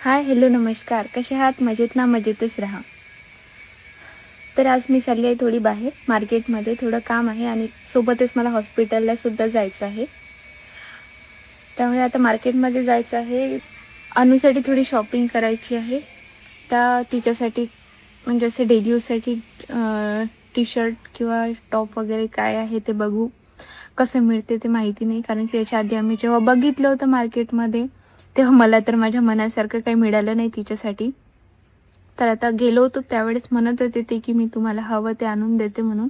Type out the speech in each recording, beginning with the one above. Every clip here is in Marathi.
हाय हॅलो नमस्कार, कसे आहात? मजेत ना? मजेतच राहा. तर आज मी चालली आहे थोडी बाहेर मार्केटमध्ये, थोडं काम आहे आणि सोबतच मला हॉस्पिटलला सुद्धा जायचं आहे. त्यामुळे आता मार्केटमध्ये जायचं आहे. अनुसाठी थोडी शॉपिंग करायची आहे. तिच्यासाठी म्हणजे असे डेली यूजसाठी टी शर्ट किंवा टॉप वगैरे काय आहे ते बघू. कसं मिळते ते माहिती नाही, कारण की याच्या आधी आम्ही जेव्हा बघितलं होतं मार्केटमध्ये तेव्हा मला तर माझ्या मनासारखं काही मिळालं नाही तिच्यासाठी. तर आता गेलो होतो त्यावेळेस म्हणत होते ते की मी तुम्हाला हवं ते आणून देते म्हणून.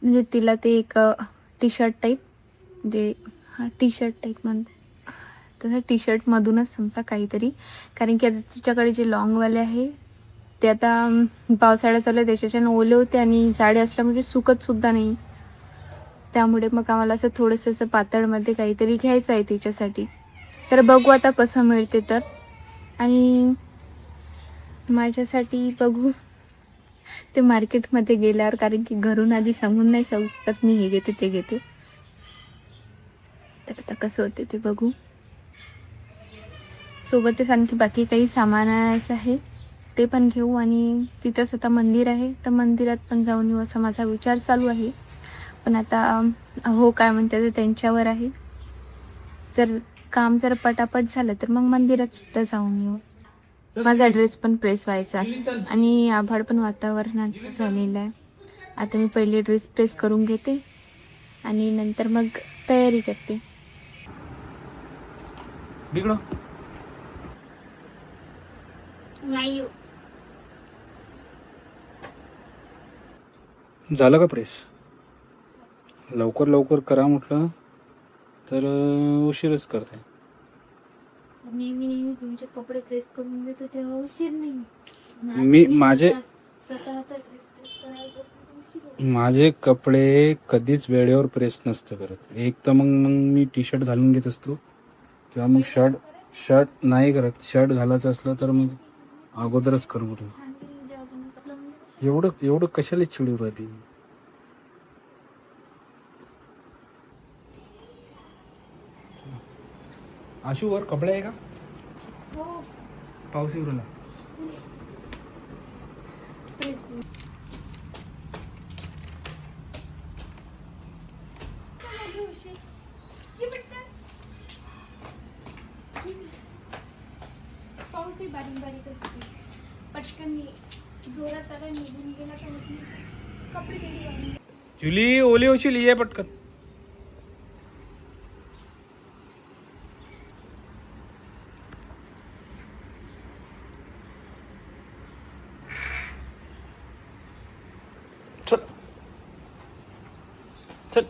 म्हणजे तिला ते एक टी शर्ट टाईप, म्हणजे टी शर्ट टाईप म्हणते तसं टी शर्टमधूनच समजा काहीतरी, कारण की आता तिच्याकडे जे लॉंगवाले आहे ते आता पावसाळा चालू आहे त्याच्याच्यानं ओले होते आणि जाडे असल्यामुळे सुकतसुद्धा नाही. त्यामुळे मग आम्हाला असं थोडंसं असं पातळमध्ये काहीतरी घ्यायचं आहे तिच्यासाठी. तर बघू आता कसं मिळते तर. आणि माझ्यासाठी बघू ते मार्केटमध्ये गेल्यावर, कारण की घरून आधी सांगून नाही शकत मी हे घेते ते घेते. तर आता कसं होते ते बघू. सोबतच आणखी बाकी काही सामान आणायचं आहे ते पण घेऊ. आणि तिथंच आता मंदिर आहे तर मंदिरात पण जाऊन येऊ असा माझा विचार चालू आहे. पण आता हो काय म्हणतात ते त्यांच्यावर आहे. जर काम जर पटापट झालं तर मग मंदिरात सुद्धा जाऊन येऊ. माझा ड्रेस पण प्रेस व्हायचा आहे आणि आभाळ पण वातावरणाचं झालेलं आहे. आता मी पहिले ड्रेस प्रेस करून घेते आणि नंतर मग तयारी करते. नाही झालं का प्रेस? लवकर लवकर करा म्हटलं तर उशीरच करते. नेहमी नेहमी तुमचे कपडे प्रेस करून देतो तेव्हा उशीर नाही. स्वतःचा ड्रेस प्रेस करायला माझे कपडे कधीच वेळेवर प्रेस नसतं करत. एक तर मग मी टी शर्ट घालून घेत असतो किंवा मग शर्ट नाही करत. शर्ट घालायचं असलं तर मग अगोदरच करून घेतो. एवढं एवढं कशाला चिडू राहते? आशू वर कपडे आहे का? हो पाऊस येऊ राहिला. प्रेस पाऊसही बारीक बारीक असते. पटकन जोरात आला निघून गेला का कपडे कधी घालून. जुली ओली होशील, ये पटकन. चल चल.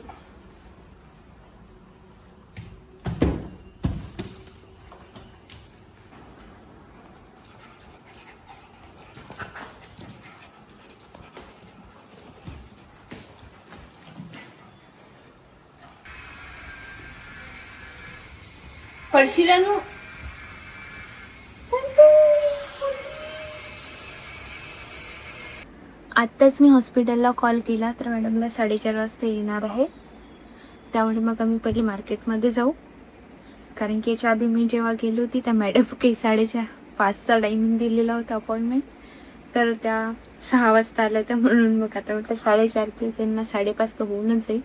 पडशीलानु आत्ताच मी हॉस्पिटलला कॉल केला तर मॅडमला 4:30 वाजता येणार आहे. त्यामुळे मग आम्ही पहिले मार्केटमध्ये जाऊ, कारण की याच्या आधी मी जेव्हा गेली होती त्या मॅडम काही 5:30चा टायमिंग दिलेला होता अपॉइंटमेंट, तर त्या 6 वाजता आल्या त्या. म्हणून मग आता म्हटलं 4:30 ते त्यांना 5:30 तर होऊनच जाईल.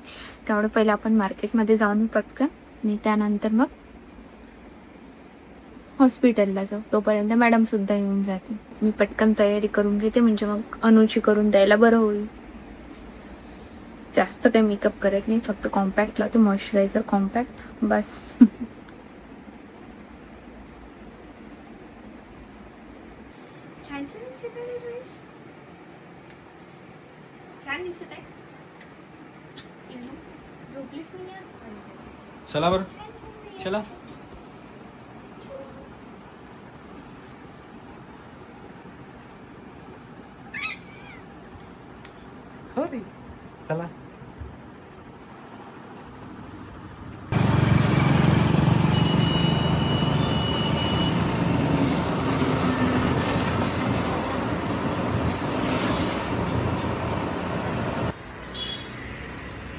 त्यामुळे पहिले आपण मार्केटमध्ये जाऊन पटकन आणि त्यानंतर मग हॉस्पिटलला जाऊ. तोपर्यंत मॅडम सुद्धा येऊन जाते. मी पटकन तयारी करून घेते म्हणजे मग अनुची करून द्यायला बरं होईल. जास्त काही मेकअप करत नाही, फक्त कॉम्पॅक्ट लावते, मॉइश्चरायझर कॉम्पॅक्ट बस. छान छान दिसत आहे ड्रेस, छान दिसत आहे. झोपलीच नाही आज. चला बरं, चला. हो रे, चला.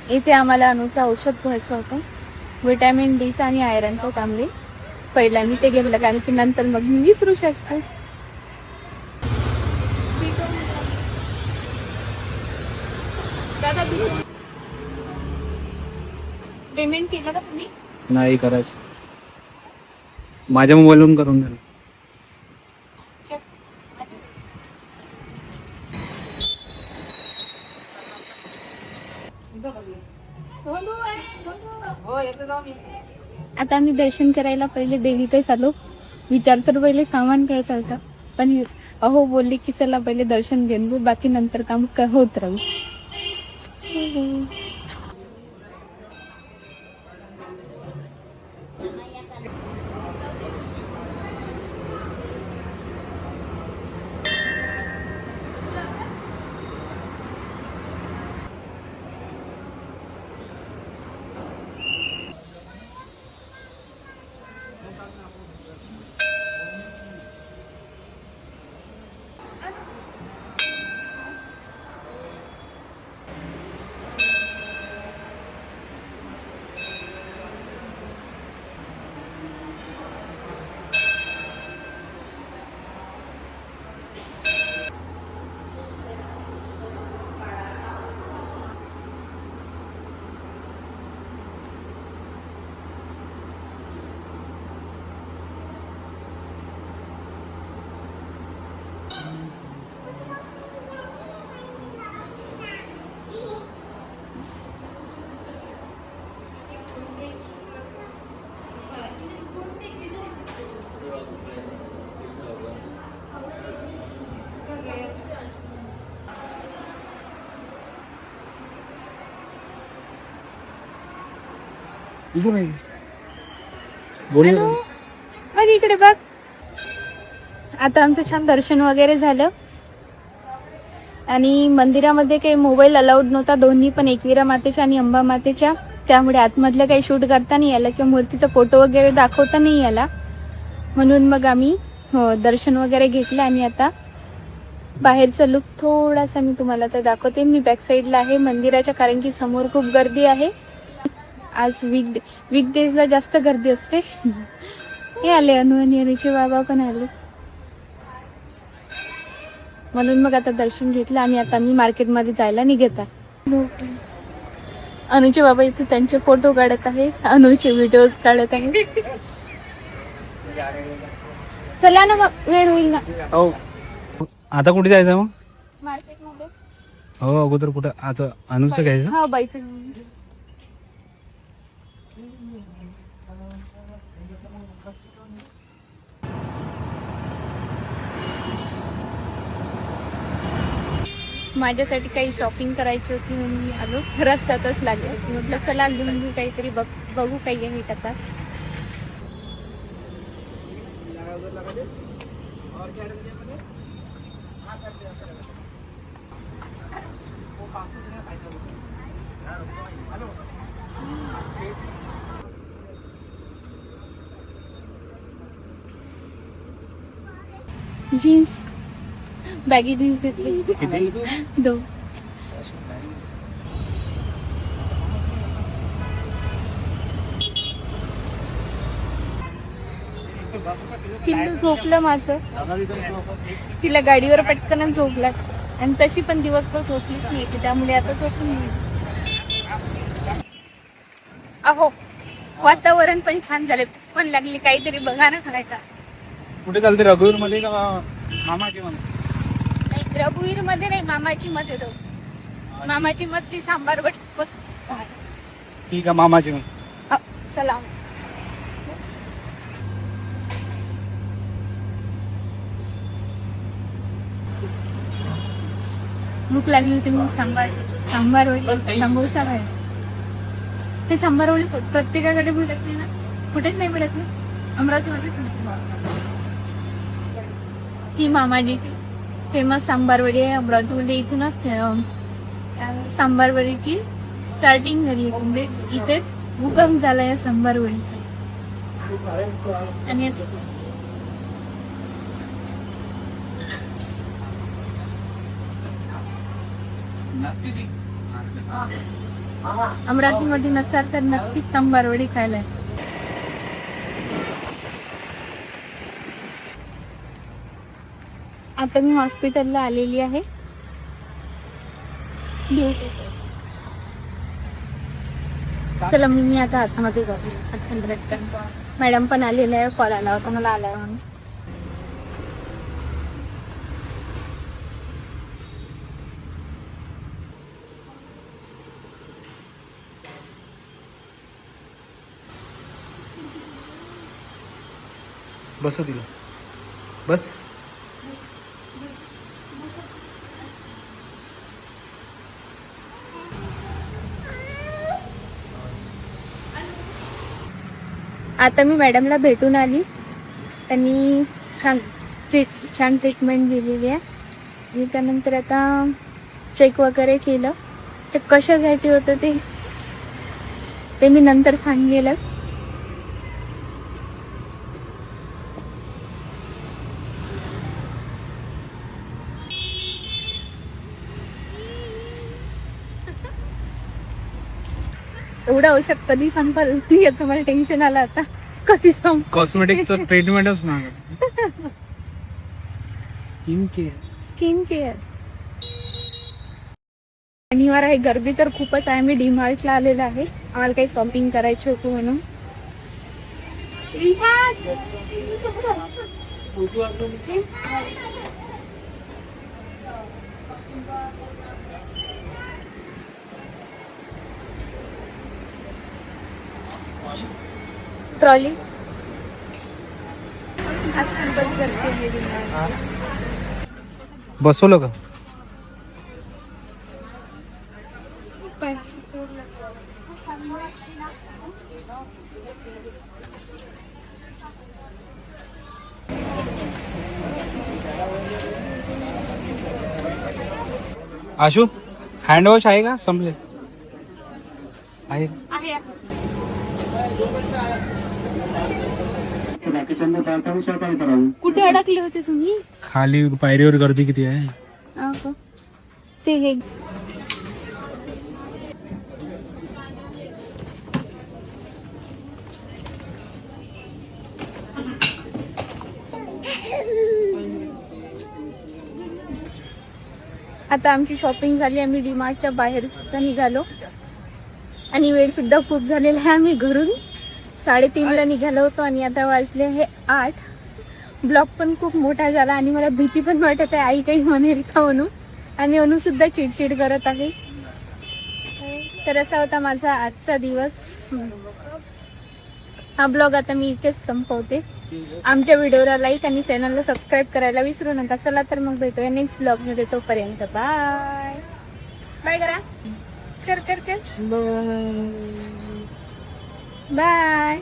इथे आम्हाला अनुचं औषध घ्यायचं होतं, विटॅमिन डी आणि आयरनचं. त्यामुळे पहिला मी ते घेतलं, कारण की नंतर मग मी विसरू शकते. दादा पेमेंट केलं का तुम्ही? नाही करायचं, माझ्या मोबाईलवरून करून द्या. आता आम्ही दर्शन करायला पहिले देवीतच आलो. विचार तर पहिले सामान काय चालतं, पण अहो बोलली की चला पहिले दर्शन घेऊन घेऊ, बाकी नंतर काम होत राहू. बोल हॅलो, बघ इकडे बघ. आता आमचं छान दर्शन वगैरे झालं आणि मंदिरामध्ये काही मोबाईल अलाउड नव्हता, दोन्ही पण एकविरा मातेच्या आणि अंबा मातेच्या, त्यामुळे आतमधलं काही शूट करता नाही आलं किंवा मूर्तीचा फोटो वगैरे दाखवता नाही आला. म्हणून मग आम्ही दर्शन वगैरे घेतलं आणि आता बाहेरचा लुक थोडासा मी तुम्हाला तर दाखवते. मी बॅक साईडला आहे मंदिराच्या, कारण की समोर खूप गर्दी आहे. आज वीकडेजला जास्त गर्दी असते. हे आले अनु आणि अनुचे बाबा पण आले, म्हणून मग आता दर्शन घेतलं आणि आता मी मार्केटमध्ये जायला निघत आहे. अनुचे बाबा इथे त्यांचे फोटो काढत आहे, अनुचे व्हिडिओज काढत आहे. चला ना मग, वेळ होईल ना. हो, आता कुठे जायचं मग? मार्केटमध्ये. हो, अगोदर कुठं आता अनुचं घ्यायचं? हा, बाईचं. माझ्यासाठी काही शॉपिंग करायची होती म्हणून मी आलो, रस्त्यातच लागले. म्हटलं चला घेऊन काहीतरी बघू काही आहे त्याचा. जीन्स, बॅगी जीन्स घेतली. दो पिल्लू झोपलं माझं, तिला गाडीवर पटकन झोपला आणि तशी पण दिवसभर झोपलीच नाही, त्यामुळे आता झोपून नाही. अहो, वातावरण पण छान झाले, पण लागली काहीतरी बघा ना खायला. कुठे चालते, रघुवीर मध्ये का मामाची मध्ये? नाही, रघुवीर मध्ये नाही, मामाची मत येतो. मामाची मत ती सांबार बट. ठीक आहे, मामाची मध्ये. सलाम. भूक लागली होती मग सांबार वडी, समोसा खाय. ते सांबार वडी प्रत्येकाकडे भेटत नाही ना, कुठेच नाही भेटत ना, अमरावतीमध्ये. ही मामाजी फेमस सांबारवडी आहे अमरावतीमध्ये. इथूनच सांबारवडीची स्टार्टिंग झाली, म्हणजे इथेच उगम झाला या सांबारवडीचा. आणि अमरावतीमध्ये नसाल तर नक्कीच सांबारवडी खायला. आता मी हॉस्पिटलला आलेली आहे. चला मी आता आतमध्ये जाते. मॅडम पण आलेले आहे. कॉल आला होता मला आला म्हणून. बस तिला बस. आता मी मॅडमला भेटून आली. त्यांनी छान ट्रीटमेंट दिलेली आहे आणि त्यानंतर आता चेक वगैरे केलं. ते कशासाठी होतं ते मी नंतर सांगेलच. एवढं औषध कधी संपल याचं मला टेन्शन आलं आता. कधी संप कॉस्मेटिकचं ट्रीटमेंटच महाग. Skin care. शनिवार आहे, गर्दी तर खूपच आहे. मी डीमार्टला आलेला आहे. आम्हाला काही शॉपिंग करायची होती म्हणून. ट्रॉली आज खूपच गर्दी आहे डीमार्टला. बसवलं का? आशू हँडवॉश आहे का? संपले आहे. कुठे अडकले होते तुम्ही? खाली पायरीवर गर्दी किती आहे. ते हे आता आमची शॉपिंग झाली. आम्ही डीमार्टच्या बाहेर सुद्धा निघालो आणि वेळ सुद्धा खूप झालेला आहे. आम्ही घरून 3:30ला निघालो होतो आणि आता वाजले आहे 8. ब्लॉग पण खूप मोठा झाला आणि मला भीती पण वाटत आहे आई काही म्हणेल का म्हणून. आणि अनु सुद्धा चिडचिड करत आहे. तर असा होता माझा आजचा दिवस. हा ब्लॉग आता मी इथेच संपवते. आमच्या व्हिडिओला लाईक आणि चॅनलला सबस्क्राईब करायला विसरू नका. चला तर मग भेटूया नेक्स्ट ब्लॉगमध्ये. तोपर्यंत बाय बाय करा. कर कर कर बाय.